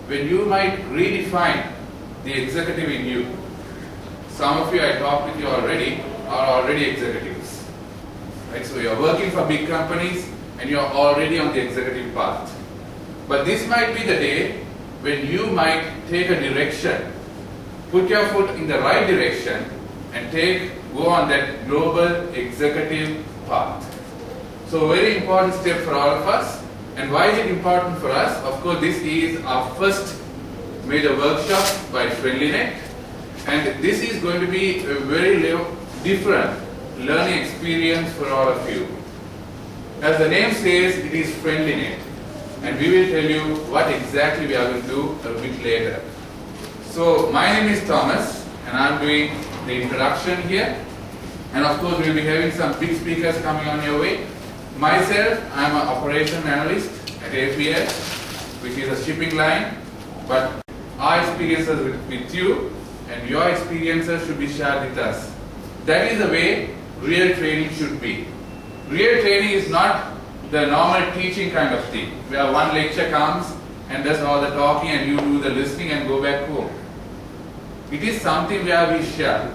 when you might redefine the executive in you. Some of you I talked with you already are already executives. Right? So you're working for big companies and you're already on the executive path. But this might be the day when you might take a direction, put your foot in the right direction and go on that global executive path. So very important step for all of us. And why is it important for us? Of course, this is our first major workshop by Friendlynet, and this is going to be a very different learning experience for all of you. As the name says, it is Friendlynet, and we will tell you what exactly we are going to do a bit later. So my name is Thomas, and I am doing the introduction here, and of course we will be having some big speakers coming on your way. Myself, I am an operation analyst at APL, which is a shipping line, but our experiences with you and your experiences should be shared with us. That is the way real training should be. Real training is not the normal teaching kind of thing, where one lecture comes and does all the talking and you do the listening and go back home. It is something where we share,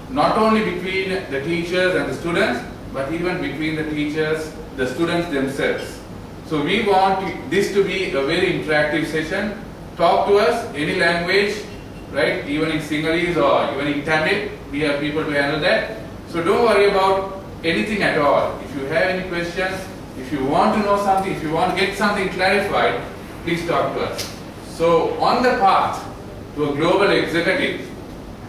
not only between the teachers and the students, but even between the teachers, the students themselves. So we want this to be a very interactive session. Talk to us, any language, right? Even in Sinhalese or even in Tamil, we have people to handle that. So don't worry about anything at all. If you have any questions, if you want to know something, if you want to get something clarified, please talk to us. So on the path to a global executive,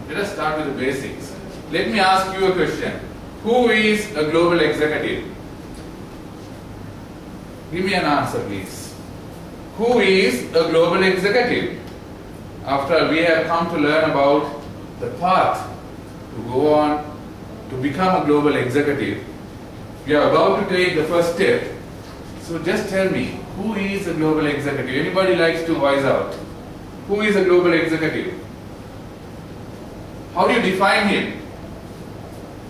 let us start with the basics. Let me ask you a question. Who is a global executive? Give me an answer, please. Who is a global executive? After we have come to learn about the path to go on to become a global executive, we are about to take the first step. So just tell me, who is a global executive? Anybody likes to voice out? Who is a global executive? How do you define him?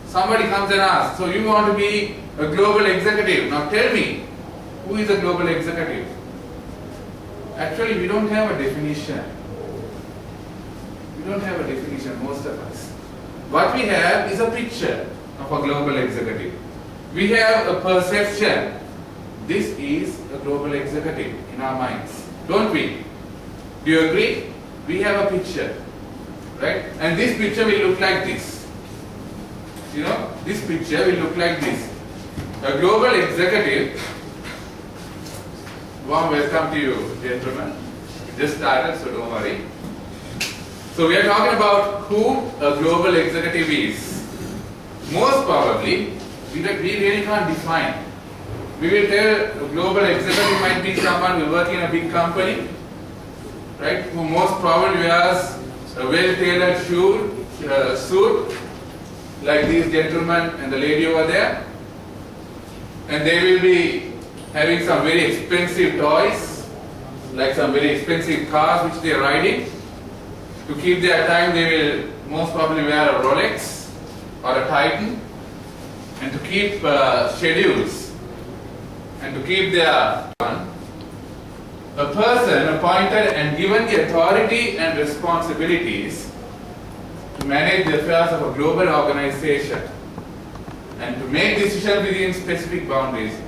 Somebody comes and asks, so you want to be a global executive. Now tell me, who is a global executive? Actually, we don't have a definition. We don't have a definition, most of us. What we have is a picture of a global executive. We have a perception. This is a global executive in our minds. Don't we? Do you agree? We have a picture, right? And this picture will look like this. You know, this picture will look like this. A global executive, warm welcome to you, gentlemen. Just started, so don't worry. So we are talking about who a global executive is. Most probably, we really can't define. We will tell a global executive might be someone who works in a big company, right? Who most probably wears a well-tailored suit, like these gentlemen and the lady over there, and they will be having some very expensive toys, like some very expensive cars which they are riding. To keep their time, they will most probably wear a Rolex or a Titan, and to keep schedules and to keep their fun. A person appointed and given the authority and responsibilities to manage the affairs of a global organization and to make decisions within specific boundaries.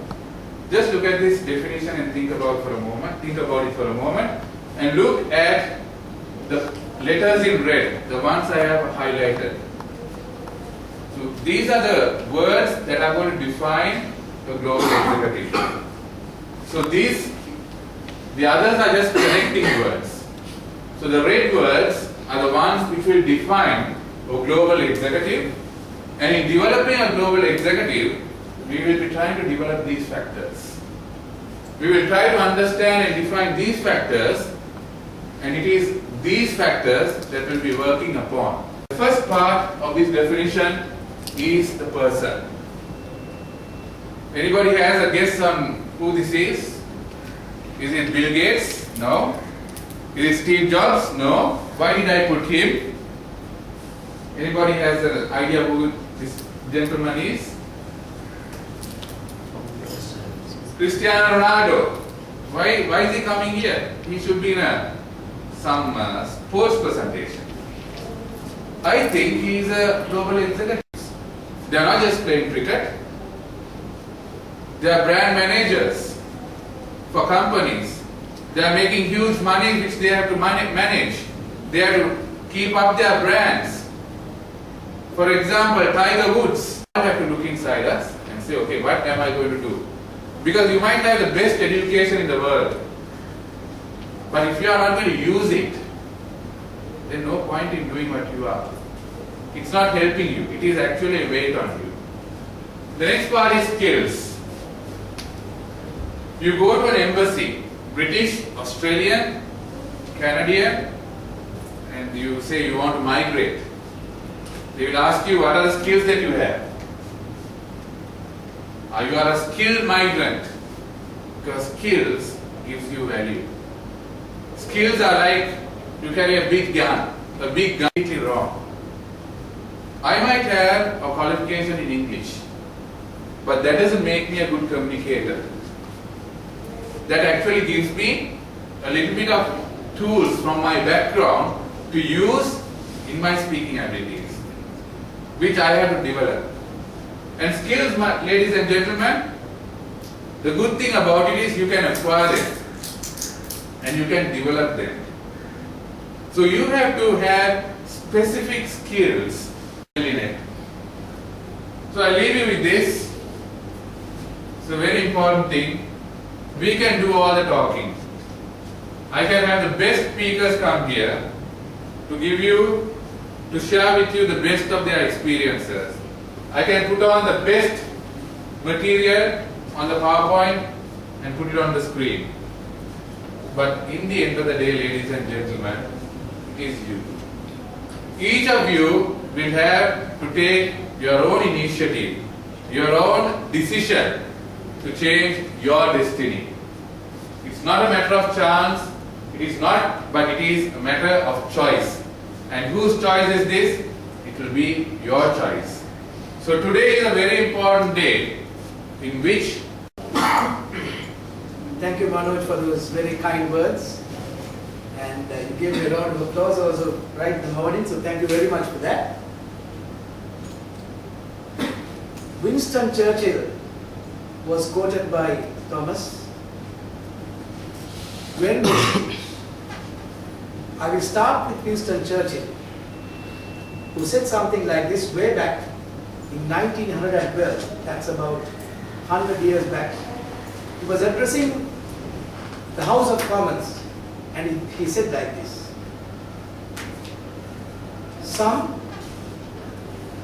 Just look at this definition and think about it for a moment, and look at the letters in red, the ones I have highlighted. So these are the words that are going to define the global executive. So the others are just connecting words. So the red words are the ones which will define a global executive, and in developing a global executive, we will be trying to develop these factors. We will try to understand and define these factors, and it is these factors that we'll be working upon. The first part of this definition is the person. Anybody has a guess on who this is? Is it Bill Gates? No. Is it Steve Jobs? No. Why did I put him? Anybody has an idea who this gentleman is? Cristiano Ronaldo. Why is he coming here? He should be in a some sports presentation. I think he is a global executive. They are not just playing cricket. They are brand managers for companies. They are making huge money which they have to manage. They have to keep up their brands. For example, Tiger Woods. You have to look inside us and say, okay, what am I going to do? Because you might have the best education in the world, but if you are not going to use it, then no point in doing what you are. It's not helping you. It is actually a weight on you. The next part is skills. You go to an embassy, British, Australian, Canadian, and you say you want to migrate. They will ask you what are the skills that you have. You are a skilled migrant, because skills gives you value. Skills are like you carry a big gun. A big gun is wrong. I might have a qualification in English, but that doesn't make me a good communicator. That actually gives me a little bit of tools from my background to use in my speaking abilities, which I have to develop. And skills, ladies and gentlemen, the good thing about it is you can acquire them and you can develop them. So you have to have specific skills in it. So I leave you with this. It's a very important thing. We can do all the talking. I can have the best speakers come here to share with you the best of their experiences. I can put on the best material on the PowerPoint and put it on the screen. But in the end of the day, ladies and gentlemen, it is you. Each of you will have to take your own initiative, your own decision to change your destiny. It's not a matter of chance, it is not, but it is a matter of choice. And whose choice is this? It will be your choice. So today is a very important day in which... Thank you, Manoj, for those very kind words. And you gave me a round of applause also right in the morning, so thank you very much for that. Winston Churchill was quoted by Thomas. I will start with Winston Churchill, who said something like this way back in 1912, that's about 100 years back. He was addressing the House of Commons, and he said like this: some,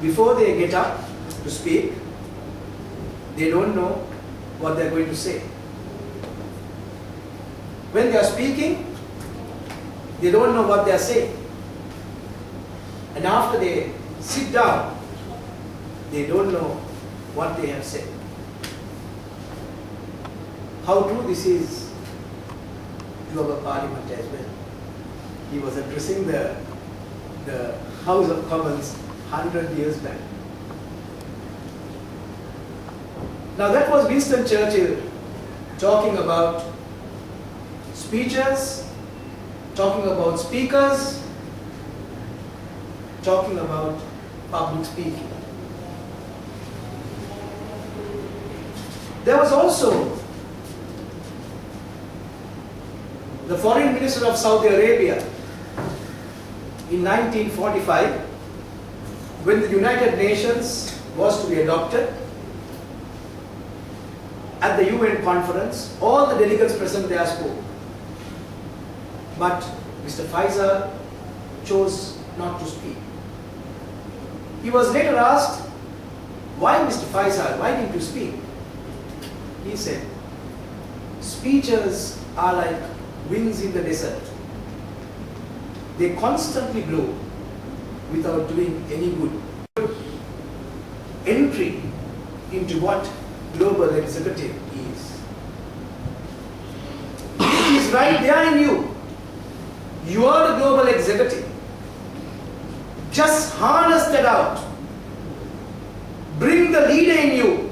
before they get up to speak, they don't know what they're going to say. When they are speaking, they don't know what they are saying. And after they sit down, they don't know what they have said. How true this is to our parliament as well. He was addressing the House of Commons 100 years back. Now that was Winston Churchill talking about speeches, talking about speakers, talking about public speaking. There was also the foreign minister of Saudi Arabia in 1945, when the United Nations was to be adopted. At the UN conference, all the delegates present there spoke. But Mr. Faisal chose not to speak. He was later asked, why Mr. Faisal, why didn't you speak? He said, speeches are like winds in the desert. They constantly blow without doing any good. Entry into what global executive is. It is right there in you. You are the global executive. Just harness that out. Bring the leader in you.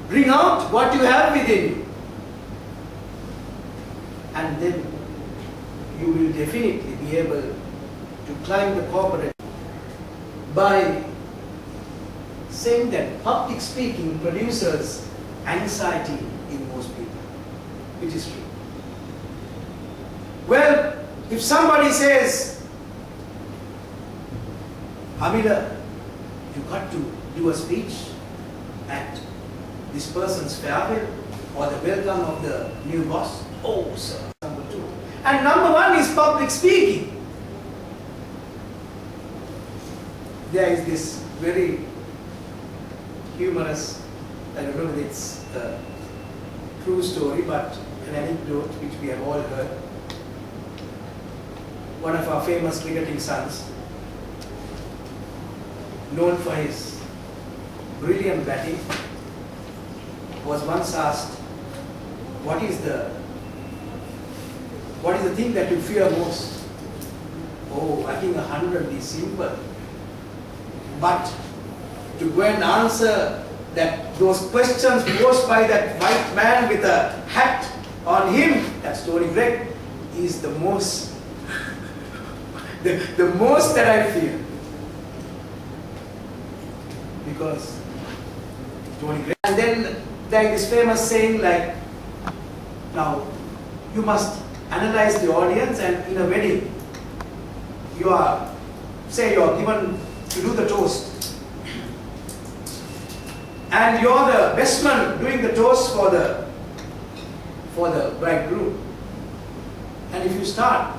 Bring out what you have within you. and then you will definitely be able to climb the corporate by saying that public speaking produces anxiety in most people. It is true. Well, if somebody says, Hamida, you got to do a speech at this person's farewell or the welcome of the new boss. Oh, sir. Number two. And number one is public speaking. There is this very humorous, I don't know whether it's a true story, but an anecdote which we have all heard. One of our famous cricketing sons, known for his brilliant batting, was once asked, what is the thing that you fear most? Oh, I think 100 is simple. But to go and answer those questions posed by that white man with a hat on him, that's Tony Greig, is the most the most that I fear. Because Tony Greig. And then there is this famous saying like, now you must analyze the audience, and in a wedding, you are given to do the toast. And you're the best man doing the toast for the bridegroom. And if you start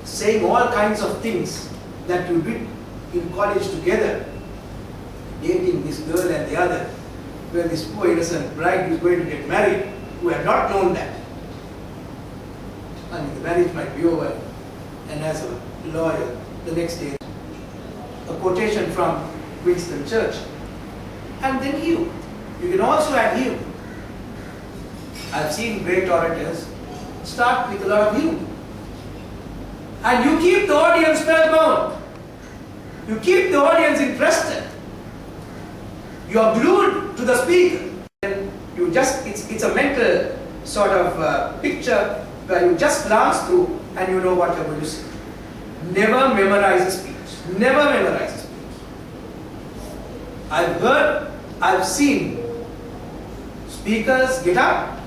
saying all kinds of things that you did in college together, dating this girl and the other, where this poor innocent bride is going to get married, who had not known that. I mean, the marriage might be over, and as a lawyer, the next day, a quotation from Winston Churchill. And then you can also add you. I've seen great orators start with a lot of you. And you keep the audience spellbound. You keep the audience interested. You are glued to the speaker. And you just, it's a mental sort of picture where you just glance through and you know what you're going to say. Never memorize a speech. Never memorize a speech. I've seen speakers get up.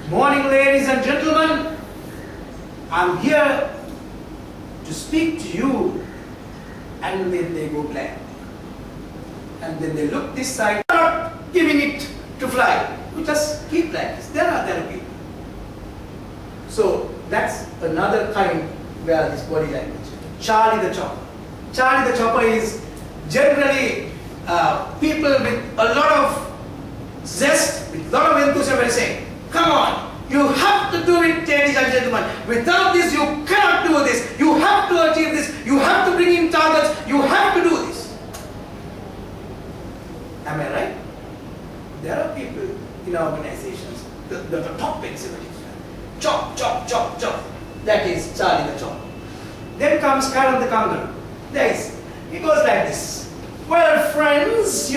Good morning, ladies and gentlemen. I'm here to speak to you. And then they go blank. And then they look this side, not giving it to fly. You just keep like this. There are people. So that's another kind where this body language. Charlie the Chopper. Charlie the Chopper is generally people with a lot of zest, with a lot of enthusiasm, and saying, come on, you have to do it, ladies and gentlemen. Without this, you cannot do this. You have to achieve this. You have to bring in targets. You have to do this. Am I right? There are people in our organizations, the top executives. Chop, chop, chop, chop. That is Charlie the Chopper. Then comes Karan the Kangaroo. He goes like this. Well, friends,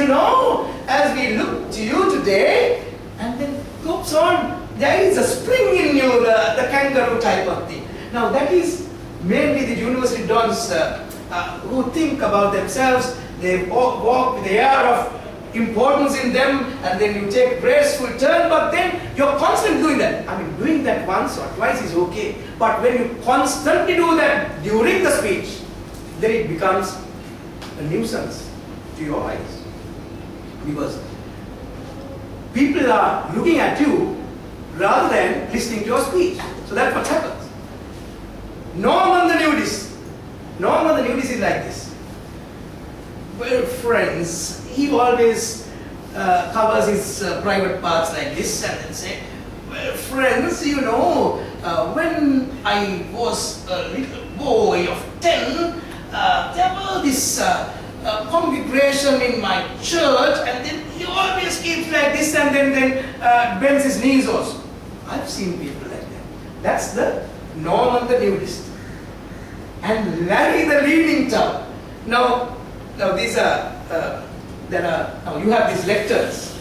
as we look to you today, and then goes on, there is a spring in you, the kangaroo type of thing. Now that is mainly the university dons who think about themselves. They walk with the air of importance in them, and then you take a graceful turn, but then you're constantly doing that. I mean, doing that once or twice is okay, but when you constantly do that during the speech, then it becomes a nuisance to your eyes. Because people are looking at you rather than listening to your speech. So that's what happens. Norman the nudist is like this. Well, friends, he always covers his private parts like this and then say, well, friends, when I was a little boy of 10, there were this congregation in my church, and then he always keeps like this and then bends his knees also. I've seen people like that. That's the Norman the nudist. And Larry the leaning tower. Now these are, now you have these lectures